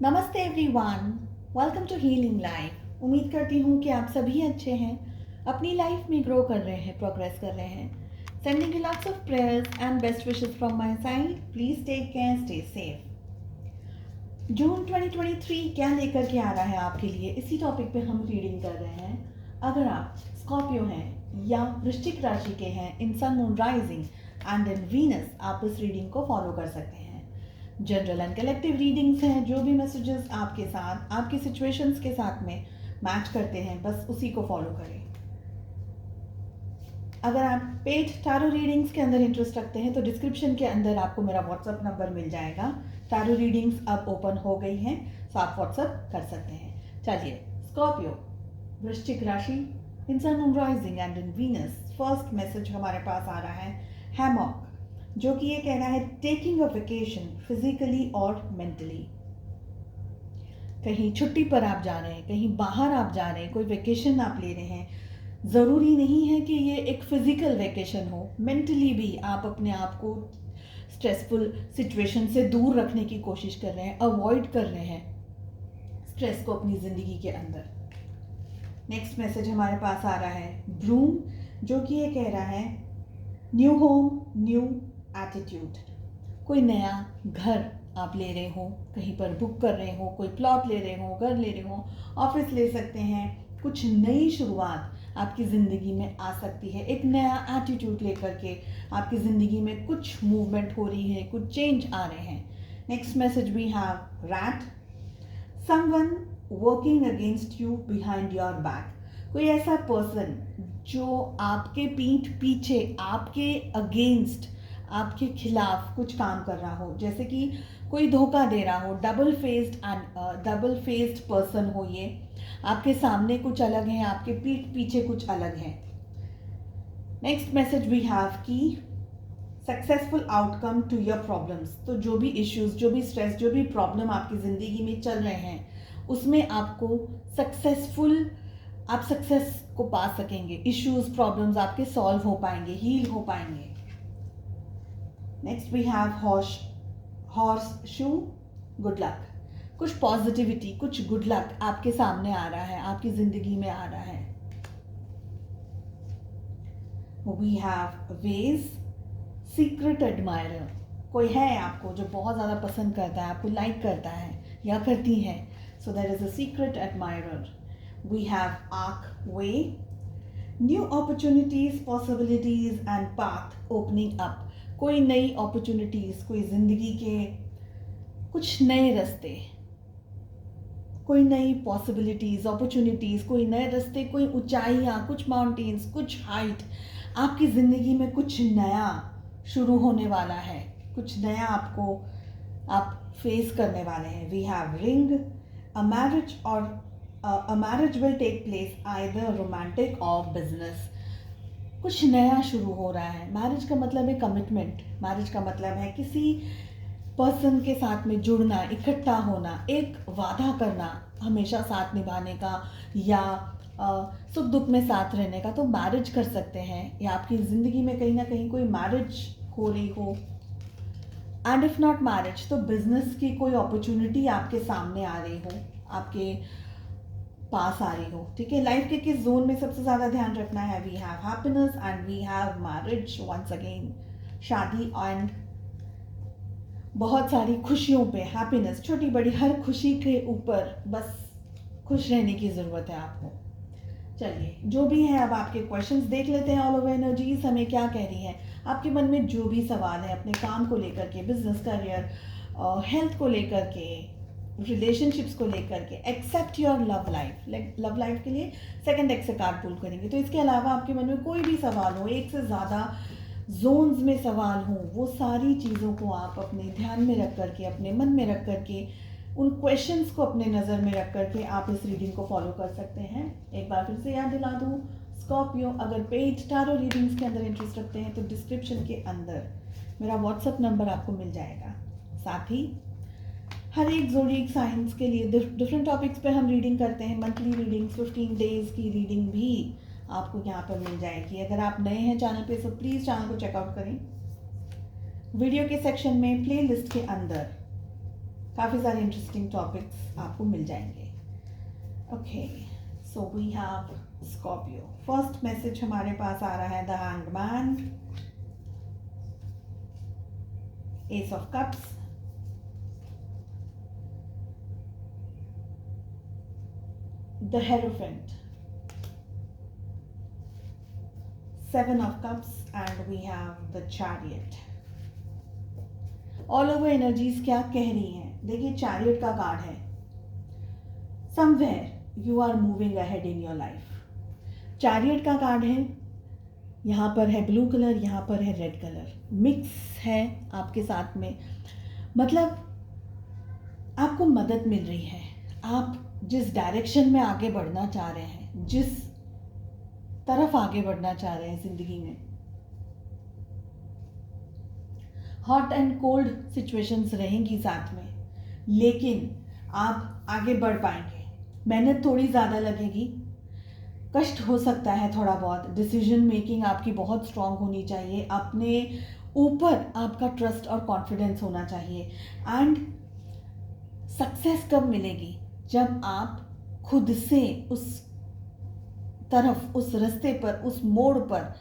नमस्ते everyone, welcome to healing life. उम्मीद करती हूँ कि आप सभी अच्छे हैं, अपनी लाइफ में ग्रो कर रहे हैं, प्रोग्रेस कर रहे हैं। Sending you lots of prayers and best wishes from my side. Please take care, stay safe. June 2023 क्या लेकर के आ रहा है आपके लिए, इसी टॉपिक पे हम रीडिंग कर रहे हैं। अगर आप स्कॉर्पियो हैं या वृश्चिक राशि के हैं, in sun moon rising and in Venus, आप इस रीडिंग को फॉलो कर सकते हैं। जनरल एंड कलेक्टिव रीडिंग्स हैं। जो भी मैसेजेस आपके साथ, आपकी सिचुएशंस के साथ में मैच करते हैं, बस उसी को फॉलो करें। अगर आप पेड टैरो रीडिंग्स के अंदर इंटरेस्ट रखते हैं तो डिस्क्रिप्शन के अंदर आपको मेरा व्हाट्सएप नंबर मिल जाएगा। टैरो रीडिंग्स अब ओपन हो गई हैं, तो आप व्हाट्सएप कर सकते हैं। चलिए, स्कॉर्पियो वृश्चिक राशि, in sun moon rising and in Venus, first message हमारे पास आ रहा है हैमॉक, जो कि ये कहना है टेकिंग अ वेकेशन फिजिकली और मेंटली। कहीं छुट्टी पर आप जा रहे हैं, कहीं बाहर आप जा रहे हैं, कोई वेकेशन आप ले रहे हैं। ज़रूरी नहीं है कि ये एक फिजिकल वेकेशन हो, मेंटली भी आप अपने आप को स्ट्रेसफुल सिचुएशन से दूर रखने की कोशिश कर रहे हैं, अवॉइड कर रहे हैं स्ट्रेस को अपनी ज़िंदगी के अंदर। नेक्स्ट मैसेज हमारे पास आ रहा है ब्रूम, जो कि ये कह रहा है न्यू होम, न्यू एटीट्यूड। कोई नया घर आप ले रहे हो, कहीं पर बुक कर रहे हो, कोई प्लॉट ले रहे हो, घर ले रहे हो, ऑफिस ले सकते हैं। कुछ नई शुरुआत आपकी ज़िंदगी में आ सकती है। एक नया एटीट्यूड लेकर के आपकी ज़िंदगी में कुछ मूवमेंट हो रही है, कुछ चेंज आ रहे हैं। Next message we have rat, someone working against you behind your back. कोई ऐसा पर्सन जो आपके पीठ पीछे, आपके अगेंस्ट, आपके खिलाफ कुछ काम कर रहा हो, जैसे कि कोई धोखा दे रहा हो। डबल फेस्ड पर्सन हो ये। आपके सामने कुछ अलग है, आपके पीठ पीछे कुछ अलग है। Next message we have key successful outcome to your problems. तो जो भी इश्यूज, जो भी स्ट्रेस, जो भी प्रॉब्लम आपकी ज़िंदगी में चल रहे हैं, उसमें आपको आप सक्सेस को पा सकेंगे। इश्यूज, प्रॉब्लम्स आपके सॉल्व हो पाएंगे, हील हो पाएंगे। Next we have horse shoe, good luck. कुछ पॉजिटिविटी, कुछ गुड लक आपके सामने आ रहा है, आपकी जिंदगी में आ रहा है। We have wedge, secret admirer. कोई है आपको जो बहुत ज़्यादा पसंद करता है, आपको लाइक करता है या करती है, so there is a secret admirer. We have archway, new opportunities, possibilities and path opening up. कोई नई अपॉर्चुनिटीज, कोई जिंदगी के कुछ नए रास्ते, कोई नई पॉसिबिलिटीज, अपॉर्चुनिटीज, कोई नए रास्ते, कोई ऊंचाइयाँ, कुछ माउंटेन्स, कुछ हाइट। आपकी ज़िंदगी में कुछ नया शुरू होने वाला है, कुछ नया आप फेस करने वाले हैं। We have ring, a marriage or a marriage will take place either romantic or business. कुछ नया शुरू हो रहा है। मैरिज का मतलब है कमिटमेंट। मैरिज का मतलब है किसी पर्सन के साथ में जुड़ना, इकट्ठा होना, एक वादा करना, हमेशा साथ निभाने का या सुख दुख में साथ रहने का। तो मैरिज कर सकते हैं, या आपकी ज़िंदगी में कहीं ना कहीं कोई मैरिज हो रही हो। एंड इफ नॉट मैरिज, तो बिजनेस की कोई अपॉर्चुनिटी आपके सामने आ रही हो, आपके पास आ रही हो। ठीक है, लाइफ के किस जोन में सबसे ज़्यादा ध्यान रखना है? We have happiness and we have marriage, once again शादी एंड बहुत सारी खुशियों पे हैप्पीनेस, छोटी बड़ी हर खुशी के ऊपर बस खुश रहने की ज़रूरत है आपको। चलिए, जो भी है, अब आपके क्वेश्चंस देख लेते हैं। ऑल ओवर एनर्जीज हमें क्या कह रही हैं। आपके मन में जो भी सवाल है अपने काम को लेकर के, बिजनेस, करियर, हेल्थ को लेकर के, रिलेशनशिप्स को लेकर के, accept your love life. Love life के लिए सेकंड डेक से कार्ड पुल करेंगे। तो इसके अलावा आपके मन में कोई भी सवाल हो, एक से ज़्यादा जोन्स में सवाल हो, वो सारी चीज़ों को आप अपने ध्यान में रख करके, अपने मन में रख करके, उन क्वेश्चंस को अपने नज़र में रख करके आप इस रीडिंग को फॉलो कर सकते हैं। एक बार फिर से याद दिला दूँ, स्कॉर्पियो अगर पेड टैरो रीडिंग्स के अंदर इंटरेस्ट रखते हैं तो डिस्क्रिप्शन के अंदर मेरा व्हाट्सएप नंबर आपको मिल जाएगा। साथ ही हर एक ज़ोडिएक साइंस के लिए डिफरेंट टॉपिक्स पे हम रीडिंग करते हैं। मंथली रीडिंग्स, 15 डेज की रीडिंग भी आपको यहाँ पर मिल जाएगी। अगर आप नए हैं चैनल पे, तो प्लीज़ चैनल को चेकआउट करें। वीडियो के सेक्शन में प्लेलिस्ट के अंदर काफ़ी सारे इंटरेस्टिंग टॉपिक्स आपको मिल जाएंगे। Okay, so we have Scorpio. First message हमारे पास आ रहा है the hangman, ace of cups, the hierophant, seven of cups and we have the chariot. All over energies क्या कह रही हैं? देखिए, चैरियट का कार्ड है, somewhere you are moving ahead in your life. Chariot का कार्ड है, यहाँ पर है ब्लू कलर, यहाँ पर है रेड कलर, मिक्स है आपके साथ में। मतलब आपको मदद मिल रही है, आप जिस डायरेक्शन में आगे बढ़ना चाह रहे हैं, जिस तरफ आगे बढ़ना चाह रहे हैं जिंदगी में, हॉट एंड कोल्ड सिचुएशंस रहेंगी साथ में, लेकिन आप आगे बढ़ पाएंगे। मेहनत थोड़ी ज़्यादा लगेगी, कष्ट हो सकता है थोड़ा बहुत, डिसीजन मेकिंग आपकी बहुत स्ट्रांग होनी चाहिए, अपने ऊपर आपका ट्रस्ट और कॉन्फिडेंस होना चाहिए। एंड सक्सेस कब मिलेगी? जब आप खुद से उस तरफ, उस रास्ते पर, उस मोड़ पर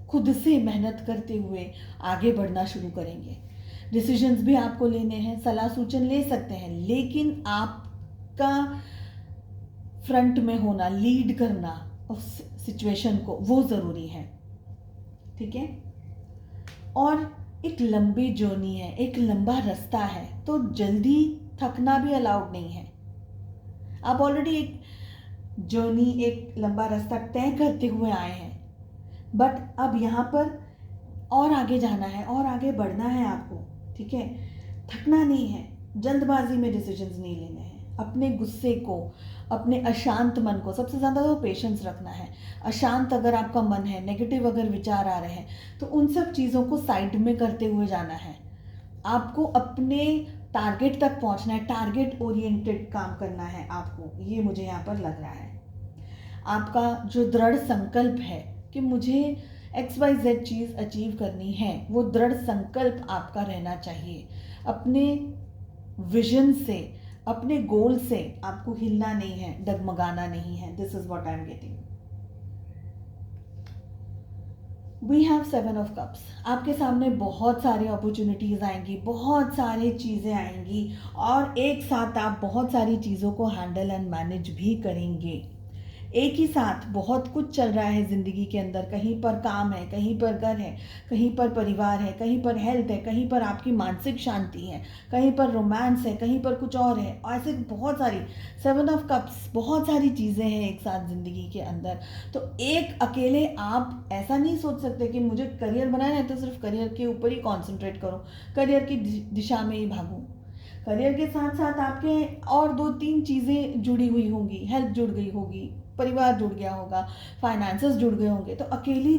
खुद से मेहनत करते हुए आगे बढ़ना शुरू करेंगे। डिसीजंस भी आपको लेने हैं, सलाह सूचन ले सकते हैं, लेकिन आपका फ्रंट में होना, लीड करना उस सिचुएशन को, वो ज़रूरी है। ठीक है? और एक लंबी जर्नी है, एक लंबा रास्ता है, तो जल्दी थकना भी अलाउड नहीं है। आप ऑलरेडी एक जर्नी, एक लंबा रास्ता तय करते हुए आए हैं, बट अब यहाँ पर और आगे जाना है और आगे बढ़ना है आपको। ठीक है? थकना नहीं है, जल्दबाजी में डिसीजंस नहीं लेने हैं। अपने गुस्से को, अपने अशांत मन को, सबसे ज़्यादा तो पेशेंस रखना है। अशांत अगर आपका मन है, नेगेटिव अगर विचार आ रहे हैं, तो उन सब चीज़ों को साइड में करते हुए जाना है। आपको अपने टारगेट तक पहुंचना है, टारगेट ओरिएंटेड काम करना है आपको, ये मुझे यहाँ पर लग रहा है। आपका जो दृढ़ संकल्प है कि मुझे XYZ चीज़ अचीव करनी है, वो दृढ़ संकल्प आपका रहना चाहिए। अपने विजन से, अपने गोल से आपको हिलना नहीं है, डगमगाना नहीं है। This is what I am getting. We have seven of cups. आपके सामने बहुत सारी अपॉर्चुनिटीज़ आएंगी, बहुत सारी चीज़ें आएंगी, और एक साथ आप बहुत सारी चीज़ों को हैंडल एंड मैनेज भी करेंगे। एक ही साथ बहुत कुछ चल रहा है ज़िंदगी के अंदर, कहीं पर काम है, कहीं पर घर है, कहीं पर परिवार है, कहीं पर हेल्थ है, कहीं पर आपकी मानसिक शांति है, कहीं पर रोमांस है, कहीं पर कुछ और है। ऐसे बहुत सारी, सेवन ऑफ कप्स, बहुत सारी चीज़ें हैं एक साथ ज़िंदगी के अंदर। तो एक अकेले आप ऐसा नहीं सोच सकते कि मुझे करियर बनाना है तो सिर्फ करियर के ऊपर ही कॉन्सेंट्रेट करो, करियर की दिशा में ही भागूं। करियर के साथ साथ आपके और 2-3 चीज़ें जुड़ी हुई होंगी, हेल्थ जुड़ गई होगी, परिवार जुड़ गया होगा, फाइनेंसेस जुड़ गए होंगे। तो अकेली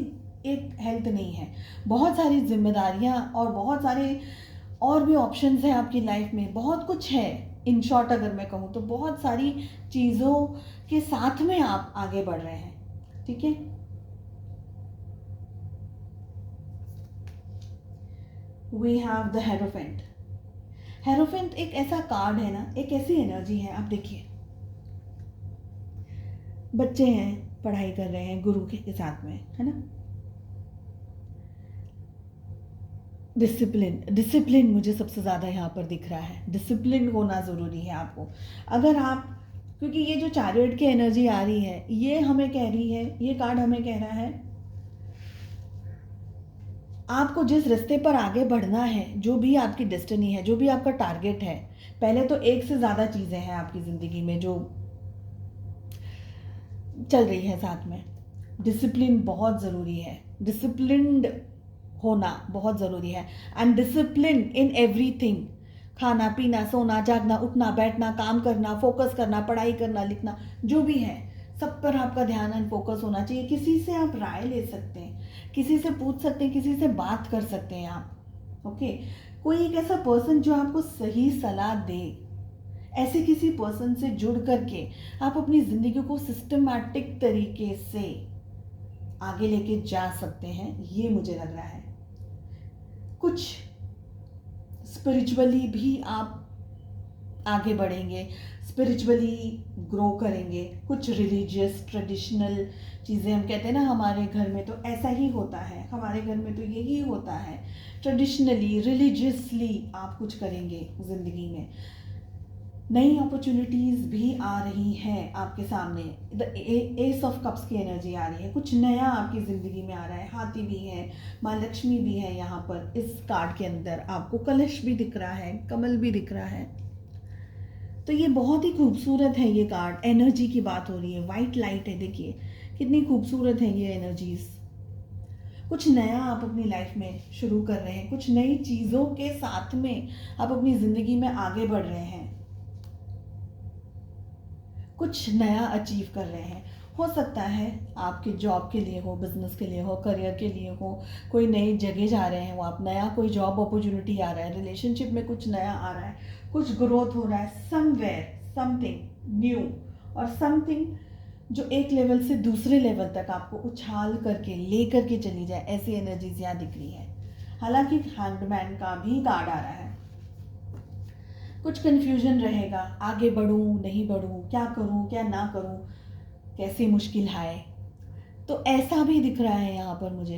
एक हेल्थ नहीं है, बहुत सारी जिम्मेदारियां और बहुत सारे और भी ऑप्शंस हैं आपकी लाइफ में, बहुत कुछ है। इन शॉर्ट अगर मैं कहूँ तो बहुत सारी चीज़ों के साथ में आप आगे बढ़ रहे हैं। ठीक है? We have the hierophant. Hierophant एक ऐसा कार्ड है ना, एक ऐसी एनर्जी है। आप देखिए, बच्चे हैं, पढ़ाई कर रहे हैं गुरु के साथ में, है ना? डिसिप्लिन मुझे सबसे ज़्यादा यहाँ पर दिख रहा है। डिसिप्लिन होना ज़रूरी है आपको। अगर आप, क्योंकि ये जो चैरियट की एनर्जी आ रही है, ये हमें कह रही है, ये कार्ड हमें कह रहा है आपको जिस रास्ते पर आगे बढ़ना है, जो भी आपकी डेस्टिनी है, जो भी आपका टारगेट है, पहले तो एक से ज़्यादा चीज़ें हैं आपकी ज़िंदगी में जो चल रही है साथ में। डिसिप्लिन बहुत ज़रूरी है, डिसिप्लिन्ड होना बहुत ज़रूरी है। एंड डिसिप्लिन इन एवरीथिंग, खाना पीना, सोना जागना, उठना बैठना, काम करना, फोकस करना, पढ़ाई करना, लिखना, जो भी है सब पर आपका ध्यान एंड फोकस होना चाहिए। किसी से आप राय ले सकते हैं, किसी से पूछ सकते हैं, किसी से बात कर सकते हैं आप। ओके? कोई एक ऐसा पर्सन जो आपको सही सलाह दे, ऐसे किसी पर्सन से जुड़ करके आप अपनी ज़िंदगी को सिस्टमैटिक तरीके से आगे लेके जा सकते हैं, ये मुझे लग रहा है। कुछ स्पिरिचुअली भी आप आगे बढ़ेंगे, स्पिरिचुअली ग्रो करेंगे। कुछ रिलीजियस ट्रेडिशनल चीज़ें, हम कहते हैं ना हमारे घर में तो ऐसा ही होता है, हमारे घर में तो यही होता है, ट्रेडिशनली रिलीजियसली आप कुछ करेंगे ज़िंदगी में। नई अपॉर्चुनिटीज़ भी आ रही हैं आपके सामने। द एस ऑफ कप्स की एनर्जी आ रही है, कुछ नया आपकी ज़िंदगी में आ रहा है। हाथी भी है, माँ लक्ष्मी भी है यहाँ पर इस कार्ड के अंदर, आपको कलश भी दिख रहा है, कमल भी दिख रहा है। तो ये बहुत ही खूबसूरत है ये कार्ड। एनर्जी की बात हो रही है, वाइट लाइट है, देखिए कितनी खूबसूरत है ये एनर्जीज। कुछ नया आप अपनी लाइफ में शुरू कर रहे हैं, कुछ नई चीज़ों के साथ में आप अपनी ज़िंदगी में आगे बढ़ रहे हैं, कुछ नया अचीव कर रहे हैं। हो सकता है आपके जॉब के लिए हो, बिजनेस के लिए हो, करियर के लिए हो, कोई नई जगह जा रहे हैं वो आप, नया कोई जॉब अपॉर्चुनिटी आ रहा है, रिलेशनशिप में कुछ नया आ रहा है, कुछ ग्रोथ हो रहा है, समवेयर समथिंग न्यू, और समथिंग जो एक लेवल से दूसरे लेवल तक आपको उछाल करके ले करके चली जाए, ऐसी एनर्जीज यहाँ दिख रही है। हालांकि हैंडमैन का भी कार्ड आ रहा है। कुछ कन्फ्यूजन रहेगा, आगे बढ़ूं नहीं बढ़ूं, क्या करूं क्या ना करूं, कैसी मुश्किल आए, तो ऐसा भी दिख रहा है यहाँ पर मुझे।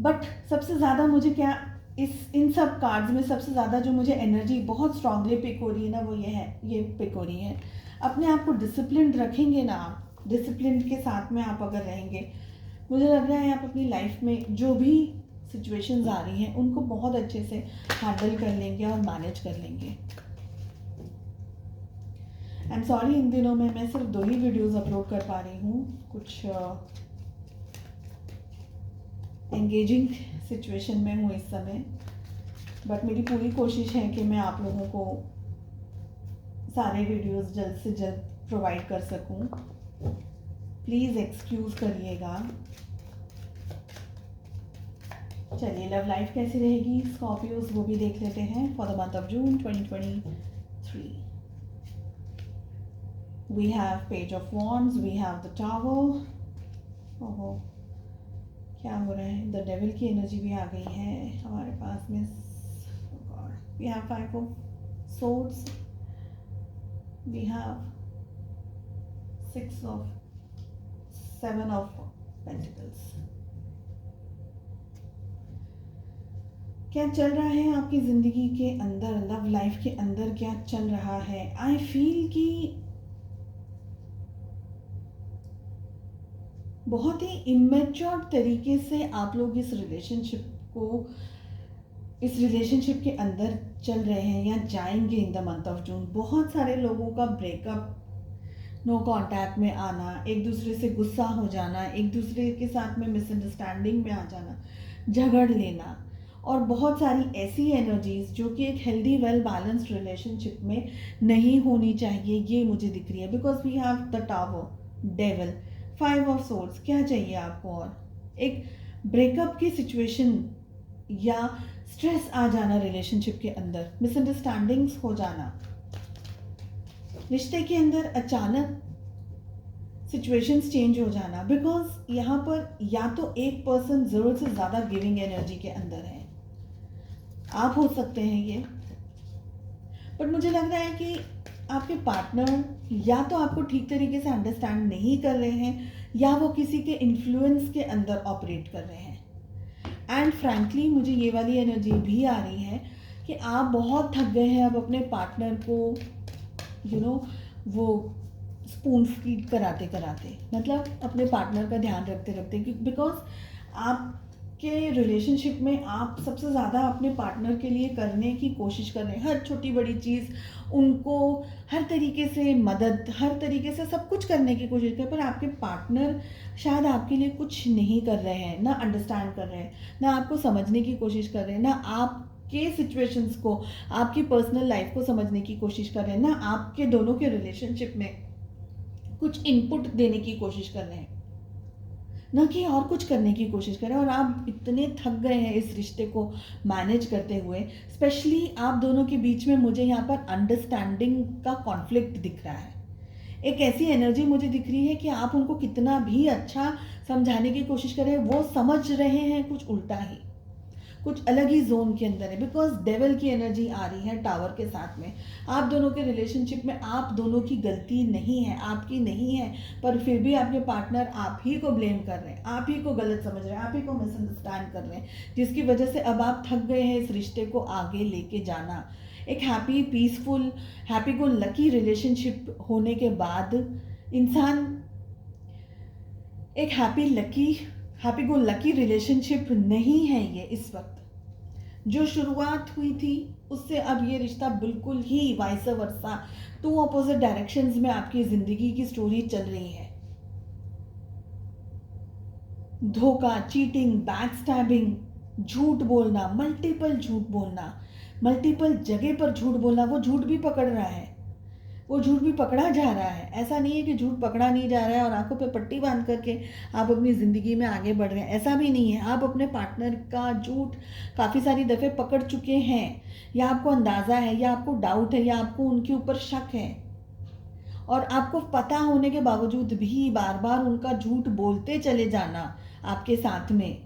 बट सबसे ज़्यादा मुझे क्या इन सब कार्ड्स में सबसे ज़्यादा जो मुझे एनर्जी बहुत स्ट्रांगली पिक हो रही है ना, वो ये है, ये पिक हो रही है, अपने आप को डिसिप्लिन रखेंगे ना आप, डिसिप्लिन के साथ में आप अगर रहेंगे, मुझे लग रहा है आप अपनी लाइफ में जो भी सिचुएशंस आ रही हैं उनको बहुत अच्छे से हैंडल कर लेंगे और मैनेज कर लेंगे। आई एम सॉरी, इन दिनों में मैं सिर्फ 2 ही वीडियोस अपलोड कर पा रही हूँ, कुछ एंगेजिंग सिचुएशन में हूँ इस समय, बट मेरी पूरी कोशिश है कि मैं आप लोगों को सारे वीडियोस जल्द से जल्द प्रोवाइड कर सकूँ। प्लीज़ एक्सक्यूज़ करिएगा। चलिए, लव लाइफ कैसी रहेगी स्कॉर्पियोज, वो भी देख लेते हैं for the month of June 2023। We have page of wands, we have the tower. ओहो, क्या हो रहा है, द डेविल की एनर्जी भी आ गई है हमारे पास में। We have 5 of swords, we have 7 of pentacles. क्या चल रहा है आपकी ज़िंदगी के अंदर, लव लाइफ के अंदर क्या चल रहा है? आई फील कि बहुत ही इमेच्योर तरीके से आप लोग इस रिलेशनशिप के अंदर चल रहे हैं या जाएंगे इन द मंथ ऑफ जून। बहुत सारे लोगों का ब्रेकअप, नो कांटेक्ट में आना, एक दूसरे से गुस्सा हो जाना, एक दूसरे के साथ में मिसअंडरस्टैंडिंग में आ जाना, झगड़ लेना, और बहुत सारी ऐसी एनर्जीज जो कि एक हेल्दी वेल बैलेंस्ड रिलेशनशिप में नहीं होनी चाहिए, ये मुझे दिख रही है। Because we have the tower, devil, 5 of swords. क्या चाहिए आपको? और एक ब्रेकअप की सिचुएशन या स्ट्रेस आ जाना रिलेशनशिप के अंदर, मिसअंडरस्टैंडिंग्स हो जाना, रिश्ते के अंदर अचानक सिचुएशंस चेंज हो जाना। बिकॉज यहाँ पर या तो एक पर्सन ज़रूरत से ज़्यादा गिविंग एनर्जी के अंदर है, आप हो सकते हैं ये, बट मुझे लग रहा है कि आपके पार्टनर या तो आपको ठीक तरीके से अंडरस्टैंड नहीं कर रहे हैं या वो किसी के इन्फ्लुएंस के अंदर ऑपरेट कर रहे हैं। एंड फ्रैंकली मुझे ये वाली एनर्जी भी आ रही है कि आप बहुत थक गए हैं अब अपने पार्टनर को वो स्पून फीड कराते कराते, मतलब अपने पार्टनर का ध्यान रखते रखते, बिकॉज आपके रिलेशनशिप में आप सबसे ज़्यादा अपने पार्टनर के लिए करने की कोशिश कर रहे हैं, हर छोटी बड़ी चीज़ उनको हर तरीके से मदद, हर तरीके से सब कुछ करने की कोशिश कर, पर आपके पार्टनर शायद आपके लिए कुछ नहीं कर रहे हैं, ना अंडरस्टैंड कर रहे हैं, ना आपको समझने की कोशिश कर रहे हैं, ना आपके सिचुएशंस को, आपकी पर्सनल लाइफ को समझने की कोशिश कर रहे हैं, ना आपके दोनों के रिलेशनशिप में कुछ इनपुट देने की कोशिश कर रहे हैं, ना कि और कुछ करने की कोशिश कर रहे हैं। और आप इतने थक गए हैं इस रिश्ते को मैनेज करते हुए, स्पेशली आप दोनों के बीच में मुझे यहाँ पर अंडरस्टैंडिंग का कॉन्फ्लिक्ट दिख रहा है। एक ऐसी एनर्जी मुझे दिख रही है कि आप उनको कितना भी अच्छा समझाने की कोशिश कर रहे हैं, वो समझ रहे हैं कुछ उल्टा ही, कुछ अलग ही जोन के अंदर है, बिकॉज डेविल की एनर्जी आ रही है टावर के साथ में। आप दोनों के रिलेशनशिप में आप दोनों की गलती नहीं है, आपकी नहीं है, पर फिर भी आपके पार्टनर आप ही को ब्लेम कर रहे हैं, आप ही को गलत समझ रहे हैं, आप ही को मिसअंडरस्टैंड कर रहे हैं, जिसकी वजह से अब आप थक गए हैं इस रिश्ते को आगे लेके जाना। एक happy peaceful happy go lucky relationship होने के बाद इंसान एक हैप्पी गो लकी रिलेशनशिप नहीं है ये इस वक्त। जो शुरुआत हुई थी उससे अब ये रिश्ता बिल्कुल ही vice versa, two opposite directions में आपकी जिंदगी की स्टोरी चल रही है। धोखा, चीटिंग, बैकस्टैबिंग, झूठ बोलना, मल्टीपल झूठ बोलना, मल्टीपल जगह पर झूठ बोलना, वो झूठ भी पकड़ रहा है, वो झूठ भी पकड़ा जा रहा है। ऐसा नहीं है कि झूठ पकड़ा नहीं जा रहा है और आंखों पे पट्टी बांध करके आप अपनी ज़िंदगी में आगे बढ़ रहे हैं, ऐसा भी नहीं है। आप अपने पार्टनर का झूठ काफ़ी सारी दफ़े पकड़ चुके हैं, या आपको अंदाज़ा है, या आपको डाउट है, या आपको उनके ऊपर शक है, और आपको पता होने के बावजूद भी बार बार उनका झूठ बोलते चले जाना आपके साथ में,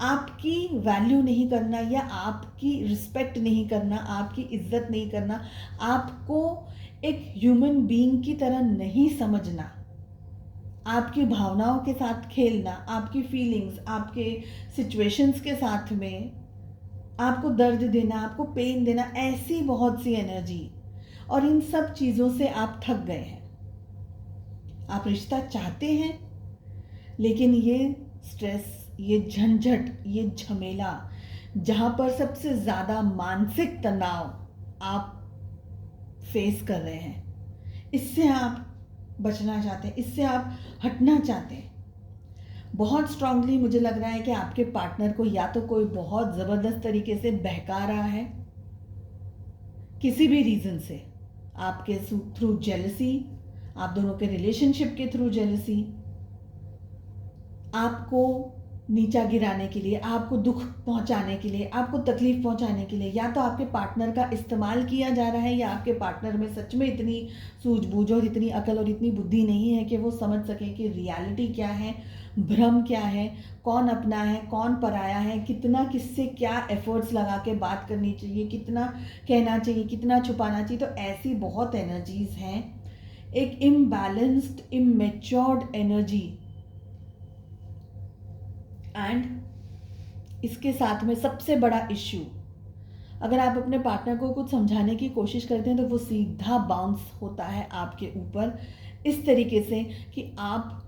आपकी वैल्यू नहीं करना या आपकी रिस्पेक्ट नहीं करना, आपकी इज्जत नहीं करना, आपको एक ह्यूमन बीइंग की तरह नहीं समझना, आपकी भावनाओं के साथ खेलना, आपकी फीलिंग्स, आपके सिचुएशंस के साथ में आपको दर्द देना, आपको पेन देना, ऐसी बहुत सी एनर्जी, और इन सब चीज़ों से आप थक गए हैं। आप रिश्ता चाहते हैं, लेकिन ये स्ट्रेस, ये झंझट, ये झमेला, जहाँ पर सबसे ज़्यादा मानसिक तनाव आप फेस कर रहे हैं, इससे आप बचना चाहते हैं, इससे आप हटना चाहते हैं। बहुत स्ट्रांगली मुझे लग रहा है कि आपके पार्टनर को या तो कोई बहुत ज़बरदस्त तरीके से बहका रहा है, किसी भी रीज़न से, आपके थ्रू जेलसी, आप दोनों के रिलेशनशिप के थ्रू जेलसी, आपको नीचा गिराने के लिए, आपको दुख पहुंचाने के लिए, आपको तकलीफ पहुंचाने के लिए, या तो आपके पार्टनर का इस्तेमाल किया जा रहा है, या आपके पार्टनर में सच में इतनी सूझबूझ और इतनी अकल और इतनी बुद्धि नहीं है कि वो समझ सके कि रियलिटी क्या है, भ्रम क्या है, कौन अपना है, कौन पराया है, कितना किससे क्या एफर्ट्स लगा के बात करनी चाहिए, कितना कहना चाहिए, कितना छुपाना चाहिए। तो ऐसी बहुत एनर्जीज हैं, एक इम्बैलेंस्ड, इमेच्योर्ड एनर्जी, एंड इसके साथ में सबसे बड़ा इश्यू, अगर आप अपने पार्टनर को कुछ समझाने की कोशिश करते हैं तो वो सीधा बाउंस होता है आपके ऊपर, इस तरीके से कि आप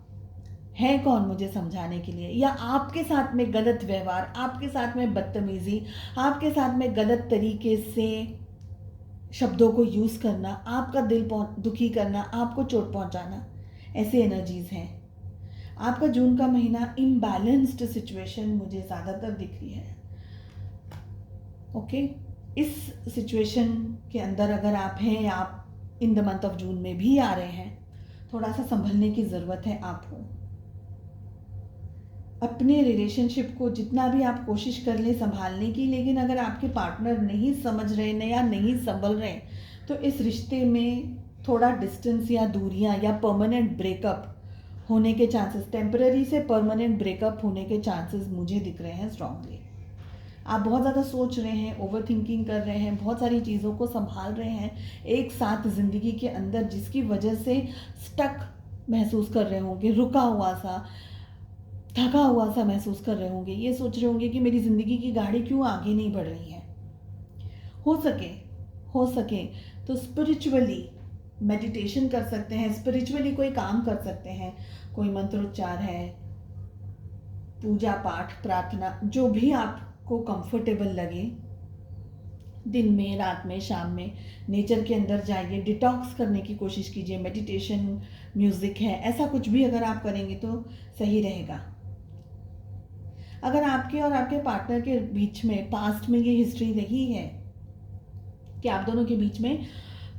हैं कौन मुझे समझाने के लिए, या आपके साथ में गलत व्यवहार, आपके साथ में बदतमीजी, आपके साथ में गलत तरीके से शब्दों को यूज़ करना, आपका दिल दुखी करना, आपको चोट पहुंचाना, ऐसी एनर्जीज हैं। आपका जून का महीना इम्बैलेंस्ड सिचुएशन मुझे ज़्यादातर दिख रही है। ओके, इस सिचुएशन के अंदर अगर आप हैं, या आप इन द मंथ ऑफ जून में भी आ रहे हैं, थोड़ा सा संभलने की ज़रूरत है आपको। अपने रिलेशनशिप को जितना भी आप कोशिश कर लें संभालने की, लेकिन अगर आपके पार्टनर नहीं समझ रहे या नहीं संभल रहे, तो इस रिश्ते में थोड़ा डिस्टेंस या दूरियां या परमानेंट ब्रेकअप होने के चांसेस, टेम्पररी से परमानेंट ब्रेकअप होने के चांसेस मुझे दिख रहे हैं स्ट्रांगली। आप बहुत ज़्यादा सोच रहे हैं, ओवर थिंकिंग कर रहे हैं, बहुत सारी चीज़ों को संभाल रहे हैं एक साथ ज़िंदगी के अंदर, जिसकी वजह से स्टक महसूस कर रहे होंगे, रुका हुआ सा, थका हुआ सा महसूस कर रहे होंगे। ये सोच रहे होंगे कि मेरी ज़िंदगी की गाड़ी क्यों आगे नहीं बढ़ रही है। हो सके तो स्पिरिचुअली मेडिटेशन कर सकते हैं, स्पिरिचुअली कोई काम कर सकते हैं, कोई मंत्रोच्चार है, पूजा पाठ, प्रार्थना, जो भी आपको कंफर्टेबल लगे, दिन में, रात में, शाम में नेचर के अंदर जाइए, डिटॉक्स करने की कोशिश कीजिए, मेडिटेशन, म्यूज़िक है, ऐसा कुछ भी अगर आप करेंगे तो सही रहेगा। अगर आपके और आपके पार्टनर के बीच में पास्ट में ये हिस्ट्री रही है कि आप दोनों के बीच में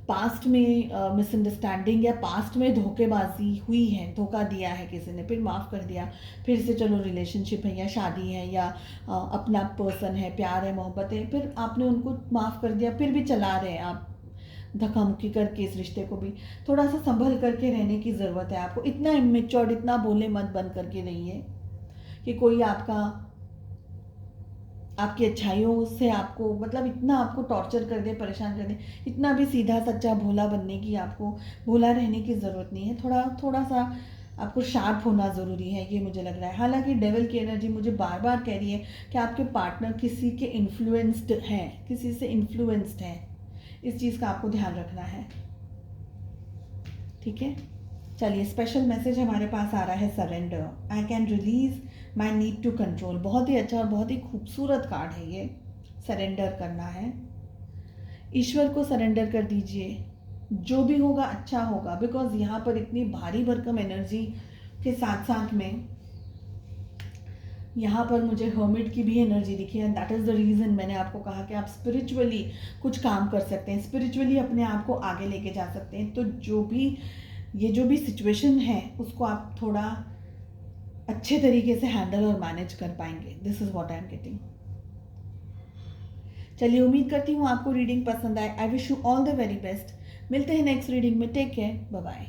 पास्ट में मिसअंडरस्टैंडिंग या पास्ट में धोखेबाजी हुई है, धोखा दिया है किसी ने, फिर माफ़ कर दिया, फिर से चलो रिलेशनशिप है या शादी है या अपना पर्सन है, प्यार है, मोहब्बत है, फिर आपने उनको माफ़ कर दिया, फिर भी चला रहे हैं आप धक्का मुक्की करके इस रिश्ते को भी, थोड़ा सा संभल करके रहने की ज़रूरत है आपको। इतना इमेच्योर, इतना बोले मत बन करके रहिए कि कोई आपका आपकी अच्छाइयों से आपको मतलब इतना आपको टॉर्चर कर दे, परेशान कर दे, इतना भी सीधा सच्चा भोला बनने की आपको, भोला रहने की ज़रूरत नहीं है। थोड़ा थोड़ा सा आपको शार्प होना ज़रूरी है, ये मुझे लग रहा है। हालांकि डेविल की एनर्जी मुझे बार बार कह रही है कि आपके पार्टनर किसी के इन्फ्लुएंस्ड हैं, किसी से इन्फ्लुएंस्ड हैं। इस चीज़ का आपको ध्यान रखना है, ठीक है। चलिए, स्पेशल मैसेज हमारे पास आ रहा है, surrender. I can release my need to control. बहुत ही अच्छा और बहुत ही खूबसूरत कार्ड है ये। सरेंडर करना है, ईश्वर को सरेंडर कर दीजिए। जो भी होगा अच्छा होगा, बिकॉज यहाँ पर इतनी भारी भरकम एनर्जी के साथ साथ में यहाँ पर मुझे हर्मिट की भी एनर्जी दिखी है। दैट इज़ द रीज़न मैंने आपको कहा कि आप स्पिरिचुअली कुछ काम कर सकते हैं, स्पिरिचुअली अपने आप को आगे लेके जा सकते हैं। तो जो भी सिचुएशन है उसको आप थोड़ा अच्छे तरीके से हैंडल और मैनेज कर पाएंगे। This is what I am getting. चलिए, उम्मीद करती हूँ आपको रीडिंग पसंद आए। I wish you all the very best. मिलते हैं नेक्स्ट रीडिंग में। Take care, bye bye.